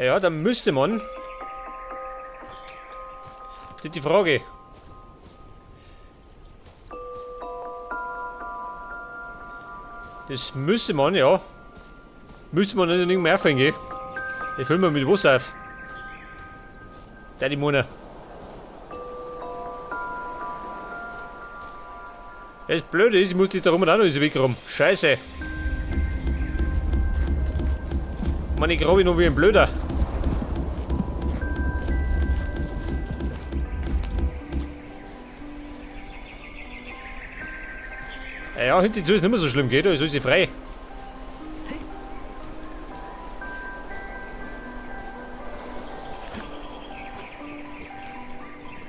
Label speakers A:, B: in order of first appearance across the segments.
A: Ja, dann müsste man. Das ist die Frage. Das müsste man, ja. Müsste man nicht mehr aufhängen. Ich fülle mir mit Wasser auf. Der die Mona. Das Blöde ist, ich muss die da rum und auch noch wegrum. Scheiße. Mann, ich grabe noch wie ein Blöder. Ja, hinten zu ist nicht mehr so schlimm, geht, da ist alles frei.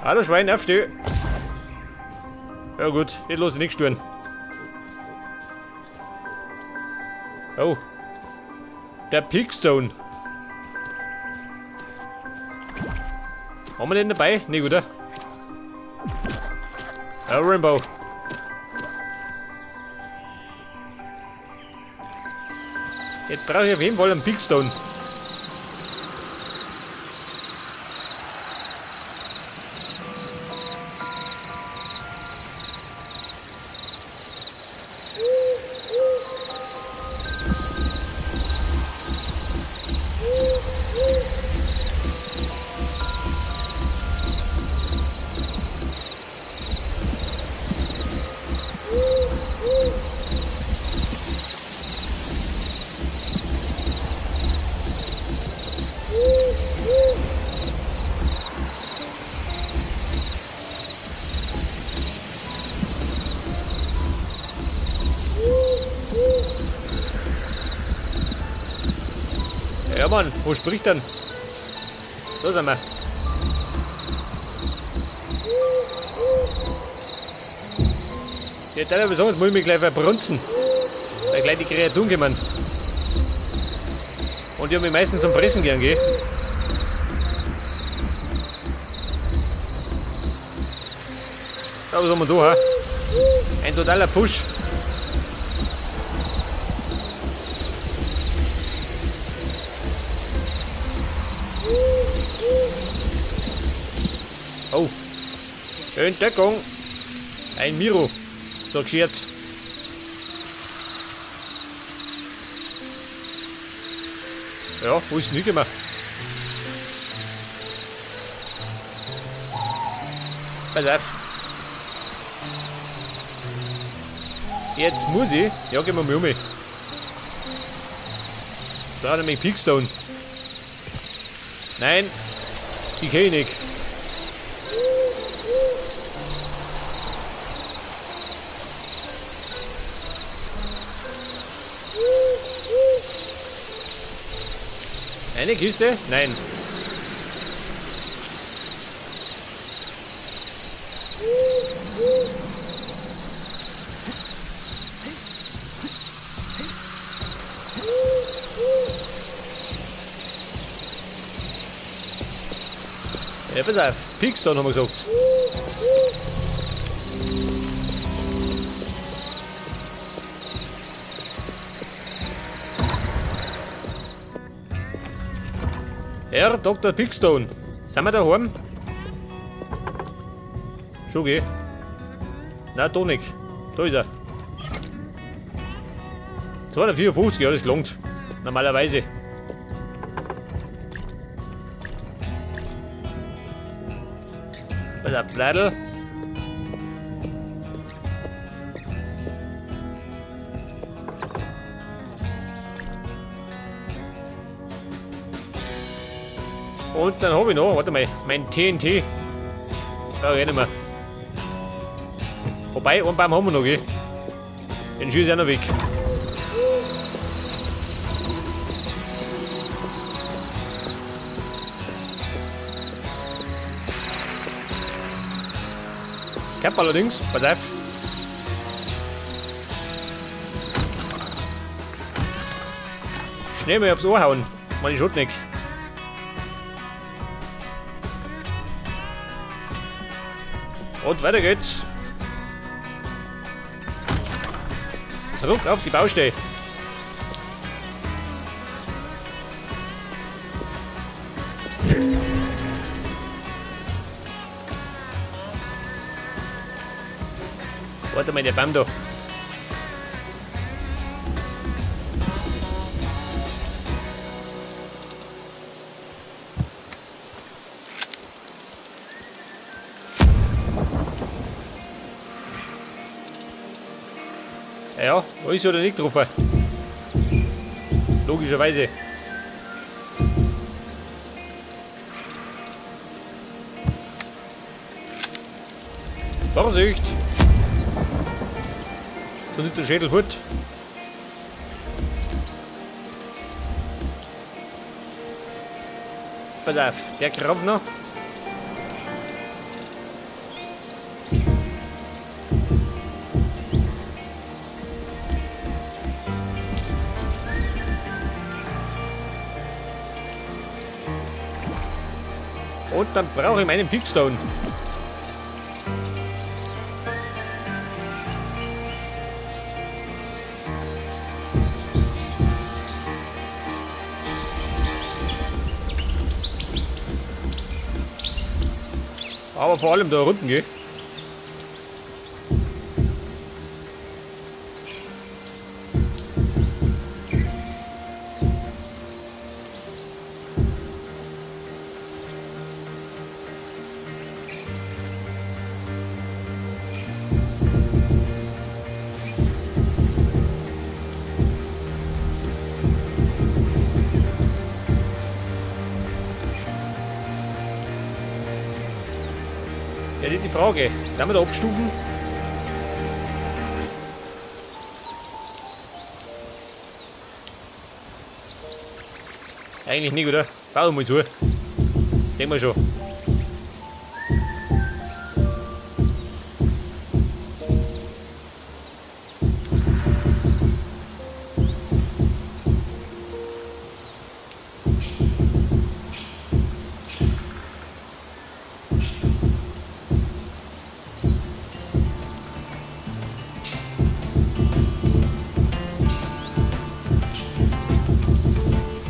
A: Hallo Schwein, aufsteh. Ja gut, jetzt los nichts stören. Oh. Der Pigstone. Haben wir den dabei? Ne, oder? Ja, Rainbow. Jetzt brauche ich auf jeden Fall einen Pigstone. Ja Mann, wo spricht denn? So sind wir. Ja, dann besonders muss ich mich gleich verbrunzen. Weil gleich die Kreaturen kommen. Und die haben mich meistens zum Fressen gern, gell? Ja, was haben wir da, ha? Ein totaler Pfusch. Oh, Entdeckung. Ein Miro. So Scherz. Ja, wo ist nicht immer? Pass auf. Jetzt muss ich. Ja, gehen wir mal um. Da hat er mich Pigstone. Nein, ich kenne ihn nicht. Eine Kiste? Nein. Ja, pass auf. Pigstone haben wir gesagt. Herr Dr. Pigstone, sind wir daheim? Schon geh. Nein, da nicht. Da ist er. 254, ja, das gelangt. Normalerweise. Was auf, Bleidl. Und dann habe ich noch, warte mal, mein TNT. Ja, nicht mehr. Wobei, einen Baum haben wir noch, gell? Den schieße ich auch noch weg. Ich hab allerdings, pass auf. Schnell mal aufs Ohr hauen, meine Schotnik. Und weiter geht's. Zurück auf die Baustelle. Warte mal, der Baum da. Ja, wo ist oder nicht drauf? Logischerweise. Vorsicht! So nicht der Schädel fort. Pass auf, der krampft noch. Und dann brauche ich meinen Pickstone. Aber vor allem da unten, gell? Ja, das ist die Frage. Kann man da abstufen? Eigentlich nicht, oder? Bau mal zu. Denken wir schon.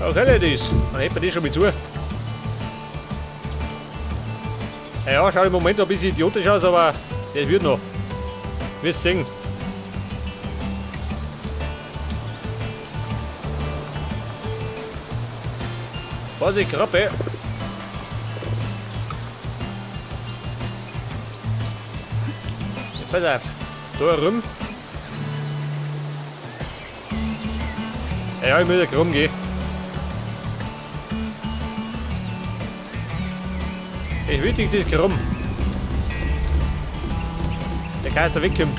A: Okay, das. Dann hätten wir das schon mal zu. Ja, schaut im Moment noch ein bisschen idiotisch aus, aber das wird noch. Wirst sehen. Vorsicht, Krabbe. Pass auf. Da rum. Ja, ich muss ja krumm gehen. Ich will dich das krumm. Der Geister wegkommt.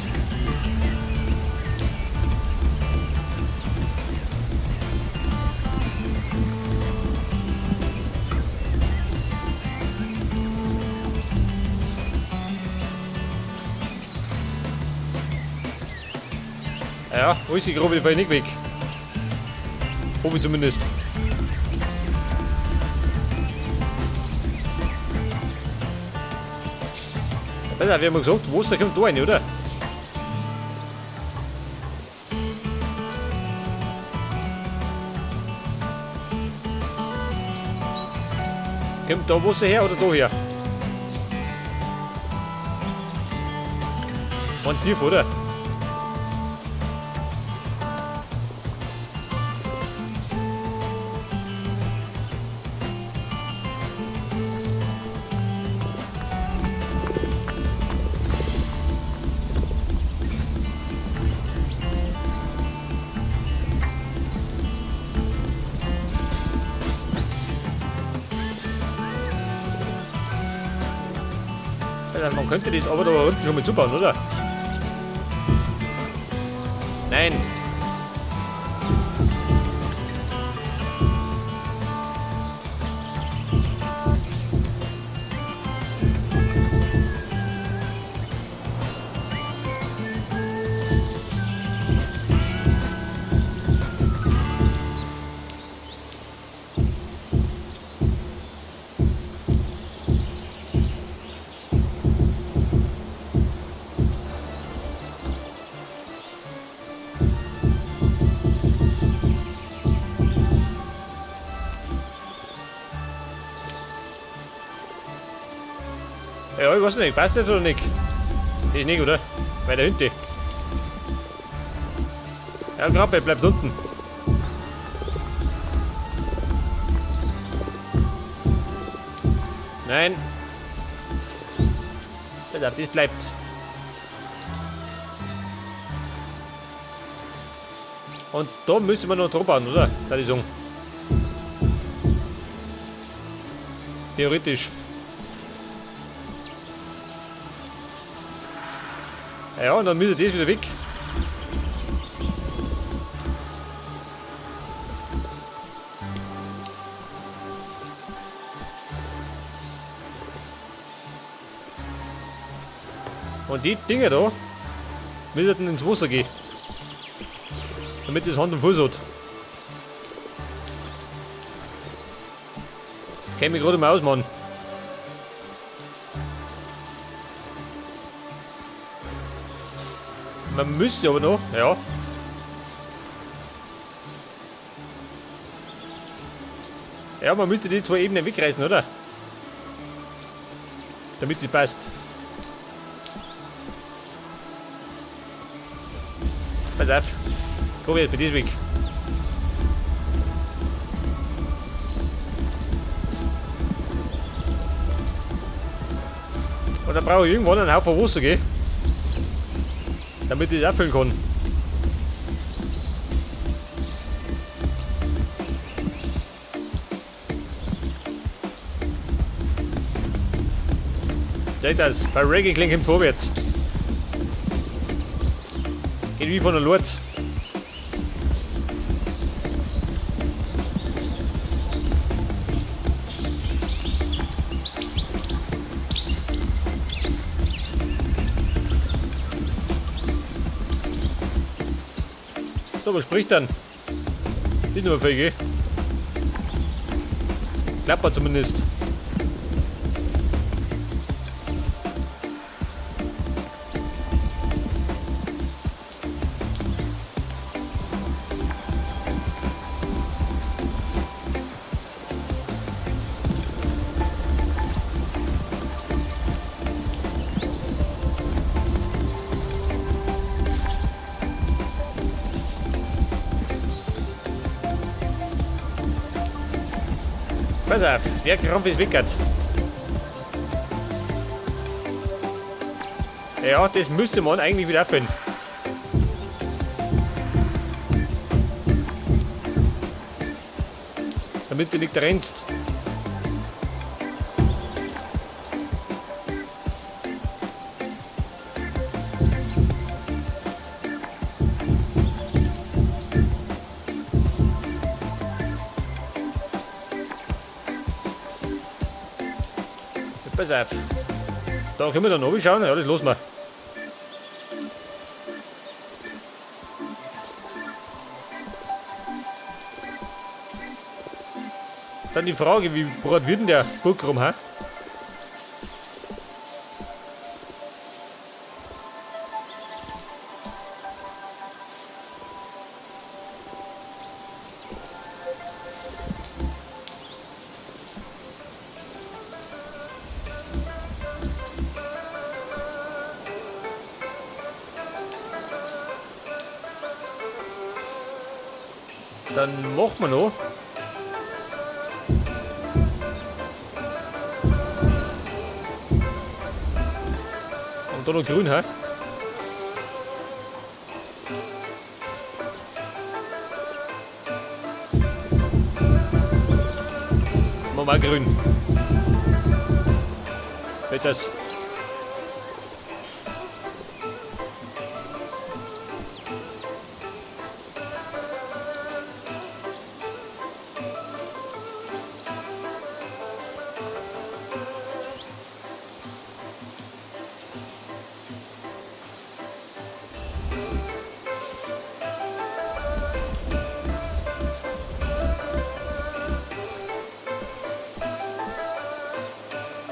A: Ja, wo ist die Gruppe? Die fällt nicht weg. Hoffe ich zumindest. Wir haben ja gesagt, Wasser kommt da rein, oder? Kommt da Wasser her oder da her? Und tief, oder? Man könnte das aber da unten schon mal zubauen, oder? Nein. Ja, ich weiß nicht, passt das oder nicht? Das ist nicht, oder? Weil der hinten. Ja, Krabbe, bleibt unten. Nein. Das bleibt. Und da müsste man noch drauf bauen, oder? Kann ich sagen. Theoretisch. Ja, und dann müsste das wieder weg. Und die Dinger da müssten ins Wasser gehen. Damit das Hand und Fuß hat. Kenn mich gerade mal aus, Mann. Man müsste aber noch, ja. Ja, man müsste die zwei Ebenen wegreißen, oder? Damit die passt. Pass auf. Komm jetzt bei diesem weg. Und dann brauche ich irgendwann einen Haufen Wasser, gell? Damit ich das auffüllen kann. Seht das, bei Reggae klingt ihm vorwärts. Geht wie von der Lord. So, was spricht dann? Nicht nur viel, gell? Klappert zumindest. Pass auf, der Krampf ist weg. Ja, das müsste man eigentlich wieder auffüllen. Damit du nicht rennst. Pass auf. Da können wir dann oben schauen. Ja, das lassen wir. Dann die Frage, wie breit wird denn der Burggraben, ha? Dann machen wir noch. Und da noch grün, hä? Machen wir mal grün. Wird das?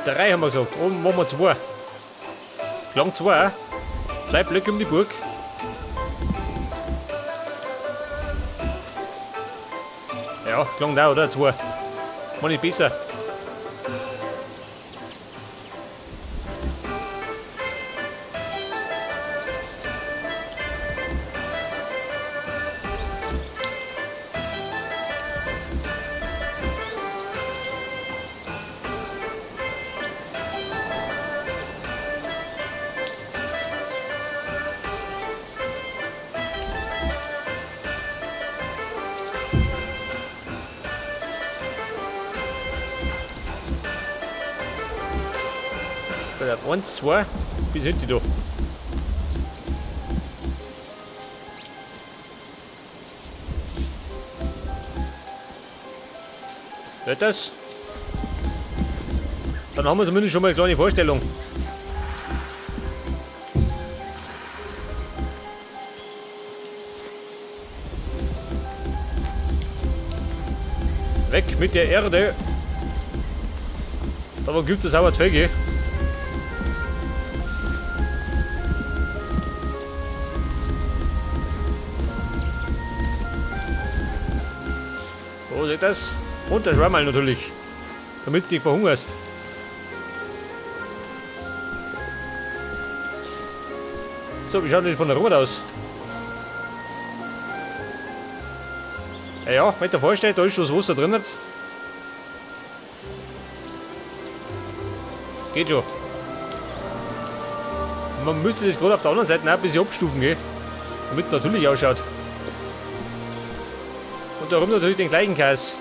A: Drei haben wir gesagt. Oben machen wir zwei. Lang zwei. Zwei Blöcke um die Burg. Ja, lang da, oder? Zwei. War nicht besser. 1, 2, bis hinten da. Wird das? Dann haben wir zumindest schon mal eine kleine Vorstellung. Weg mit der Erde. Aber gibt es aber Zwecke. So, seht das? Und der Schwammerl natürlich. Damit du nicht verhungerst. So, wie schaut das von der Rot aus? Ja, wenn du dir vorstellst, da ist schon das Wasser drin. Geht schon. Man müsste das gerade auf der anderen Seite auch ein bisschen abstufen, gell? Damit es natürlich ausschaut. Und darum natürlich den gleichen Käse.